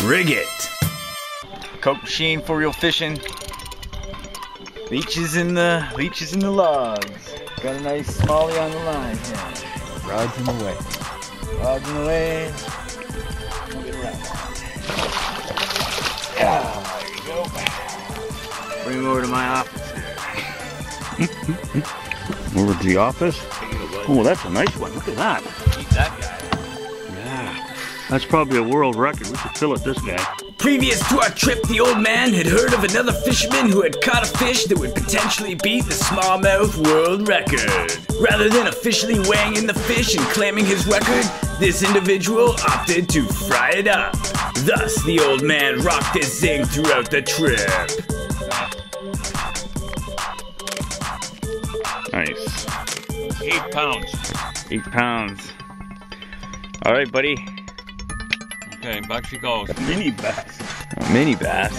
rig it. Coke machine for real fishing. Leeches in the logs. Got a nice smallie on the line here. Rods in the way. Rods in the way. We'll get around. Yeah, there you go. Bring him over to my office here. Over to the office? Oh, that's a nice one. Look at that. Keep that guy. Yeah. That's probably a world record. We should fill it this guy. Previous to our trip, the old man had heard of another fisherman who had caught a fish that would potentially beat the smallmouth world record. Rather than officially weighing in the fish and claiming his record, this individual opted to fry it up. Thus, the old man rocked his zing throughout the trip. Nice. 8 pounds. 8 pounds. All right, buddy. Okay, back she goes. Mini bass. A mini bass.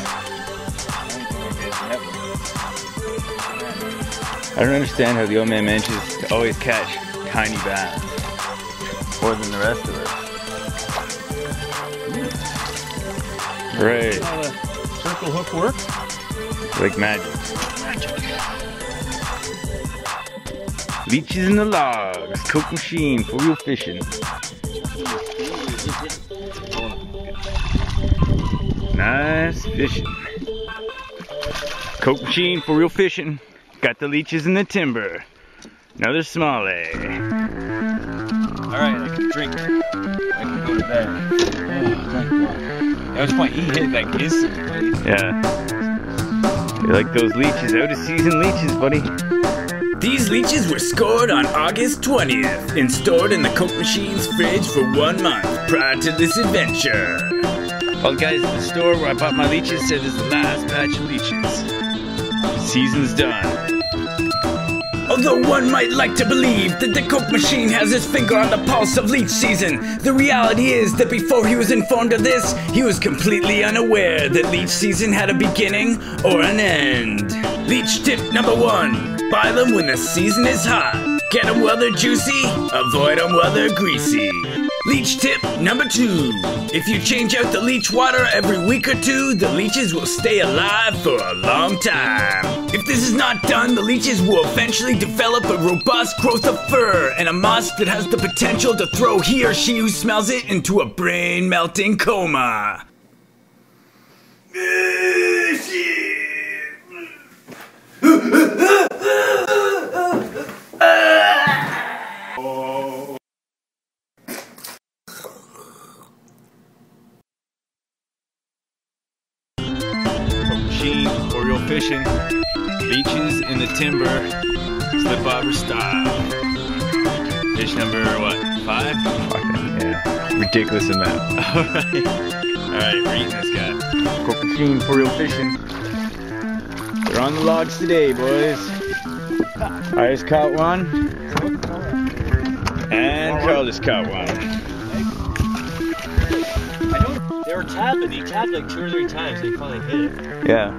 I don't understand how the old man manages to always catch tiny bass. More than the rest of us. Right. How the circle hook works? Like magic. Leeches in the logs. Coke machine for real fishing. Nice fishing. Coke machine for real fishing. Got the leeches in the timber. Another smallie. Alright, I can drink. I can go to bed. That was my he hit like instantly. Yeah. You like those leeches, out of season leeches, buddy. These leeches were scored on August 20th and stored in the Coke machine's fridge for 1 month prior to this adventure. Well, guys, at the store where I bought my leeches said this is the last batch of leeches. Season's done. Although one might like to believe that the Coke machine has his finger on the pulse of leech season, the reality is that before he was informed of this, he was completely unaware that leech season had a beginning or an end. Leech tip number 1. Buy them when the season is hot. Get them while they're juicy, avoid them while they're greasy. Leech tip number 2. If you change out the leech water every week or 2, the leeches will stay alive for a long time. If this is not done, the leeches will eventually develop a robust growth of fur and a musk that has the potential to throw he or she who smells it into a brain-melting coma. For real fishing, leeches in the timber, slip bobber style. Fish number what? 5? Yeah, ridiculous amount. Alright, we're eating this guy. Coke machine for real fishing. They're on the logs today, boys. I just caught one, and Carl just caught one. They were tapping. He tapped like 2 or 3 times. They finally hit it. Yeah.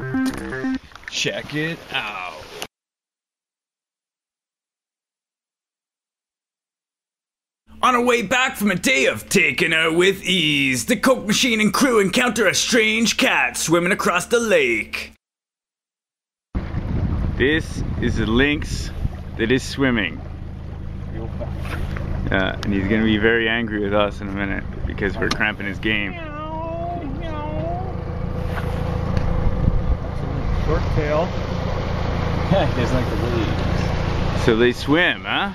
Check it out. On our way back from a day of taking her with ease, the Coke machine and crew encounter a strange cat swimming across the lake. This is a lynx that is swimming. And he's gonna be very angry with us in a minute because we're cramping his game. Short tail. Yeah, he doesn't like the waves. So they swim, huh?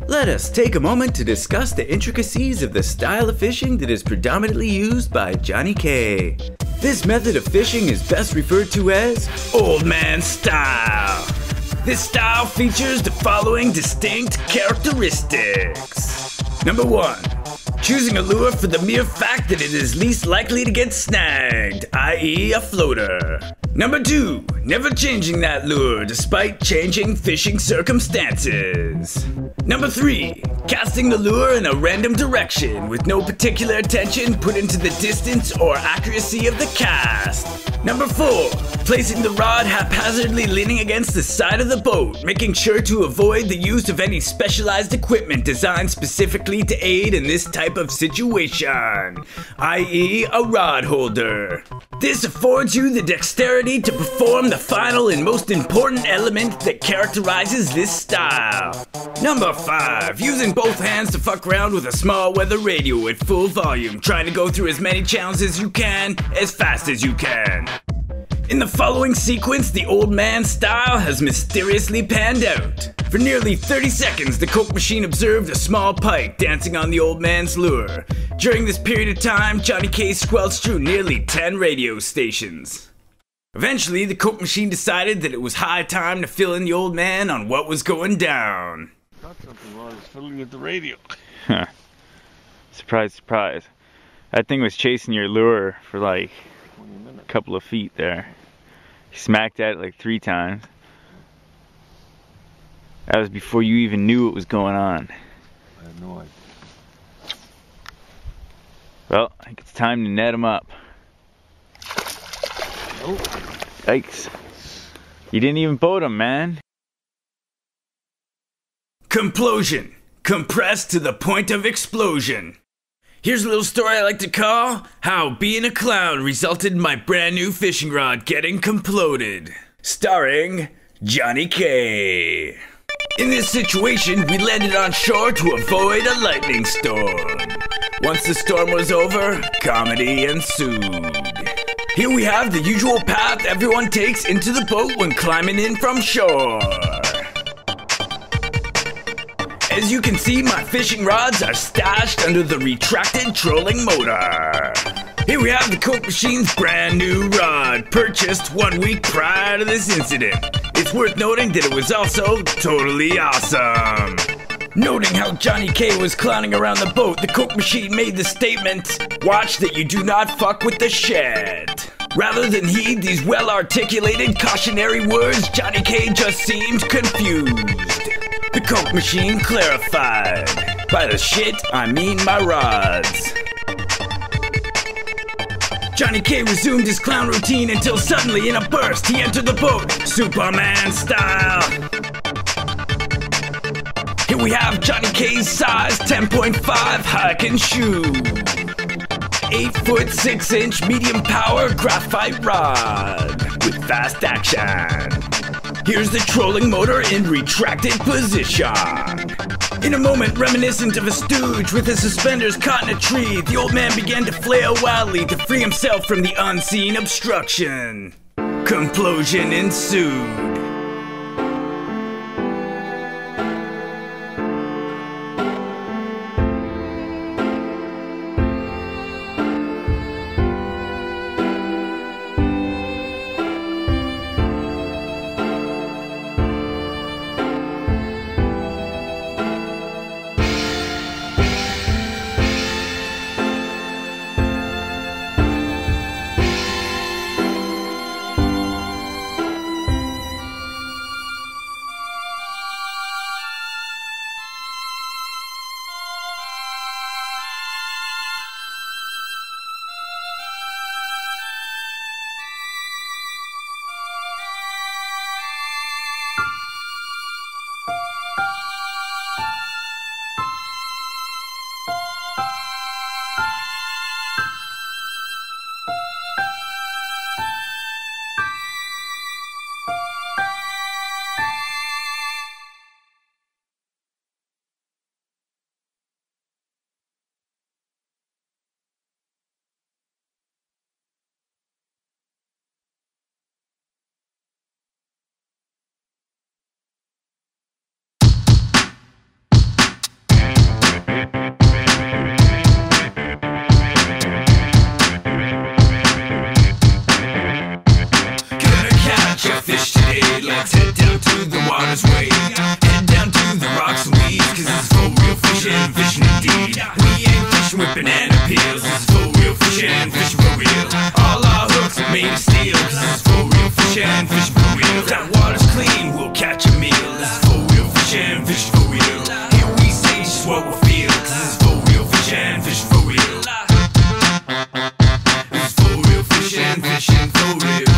Let us take a moment to discuss the intricacies of the style of fishing that is predominantly used by Johnny K. This method of fishing is best referred to as old man style. This style features the following distinct characteristics. Number 1. Choosing a lure for the mere fact that it is least likely to get snagged, i.e. a floater. Number 2, never changing that lure despite changing fishing circumstances. Number 3, casting the lure in a random direction with no particular attention put into the distance or accuracy of the cast. Number 4, placing the rod haphazardly leaning against the side of the boat, making sure to avoid the use of any specialized equipment designed specifically to aid in this type of situation, i.e. a rod holder. This affords you the dexterity to perform the final and most important element that characterizes this style. Number 5, using both hands to fuck around with a small weather radio at full volume, trying to go through as many channels as you can, as fast as you can. In the following sequence, the old man style has mysteriously panned out. For nearly 30 seconds, the Coke machine observed a small pike dancing on the old man's lure. During this period of time, Johnny K squelched through nearly 10 radio stations. Eventually, the Coke machine decided that it was high time to fill in the old man on what was going down. Got something wrong. It's fiddling with the radio. Surprise, surprise. That thing was chasing your lure for like a couple of feet there. He smacked at it like 3 times. That was before you even knew what was going on. I had no idea. Well, I think it's time to net him up. Nope. Yikes. You didn't even boat him, man. Complosion. Compressed to the point of explosion. Here's a little story I like to call How Being a Clown Resulted in My Brand New Fishing Rod Getting Comploded. Starring Johnny K. In this situation, we landed on shore to avoid a lightning storm. Once the storm was over, comedy ensued. Here we have the usual path everyone takes into the boat when climbing in from shore. As you can see, my fishing rods are stashed under the retracted trolling motor. Here we have the Coke machine's brand new rod, purchased 1 week prior to this incident. It's worth noting that it was also totally awesome. Noting how Johnny K was clowning around the boat, the Coke machine made the statement, "Watch that you do not fuck with the shed." Rather than heed these well-articulated cautionary words, Johnny K just seemed confused. The Coke machine clarified. By the shit, I mean my rods. Johnny K resumed his clown routine until suddenly, in a burst, he entered the boat, Superman style. Here we have Johnny K's size 10.5 hiking shoe. 8 6 inch medium power graphite rod with fast action. Here's the trolling motor in retracted position. In a moment reminiscent of a stooge with his suspenders caught in a tree, the old man began to flail wildly to free himself from the unseen obstruction. Complosion ensued. Let's head down to the water's way. Head down to the rocks and weeds, cause this is for real fishing, fishing indeed. We ain't fishing with banana peels, this is for real fishing, fishing for real. All our hooks are made of steel, cause this is for real fishing, fishing for real. If that water's clean, we'll catch a meal, this is for real fishing, fishing for real. Here we say just what we feel, cause this is for real fishing, fishing for real. This is for real fishing, fishing for real.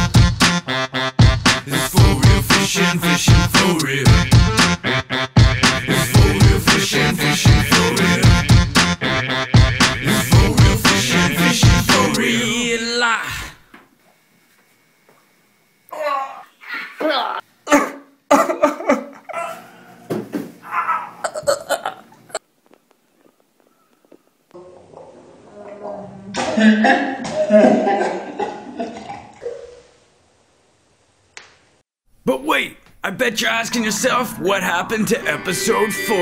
But wait, I bet you're asking yourself what happened to episode 4.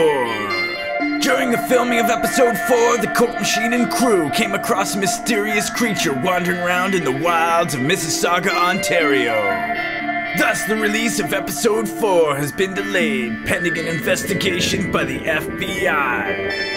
During the filming of episode 4, the Coke Machine and crew came across a mysterious creature wandering around in the wilds of Mississauga, Ontario. Thus, the release of episode 4 has been delayed pending an investigation by the FBI.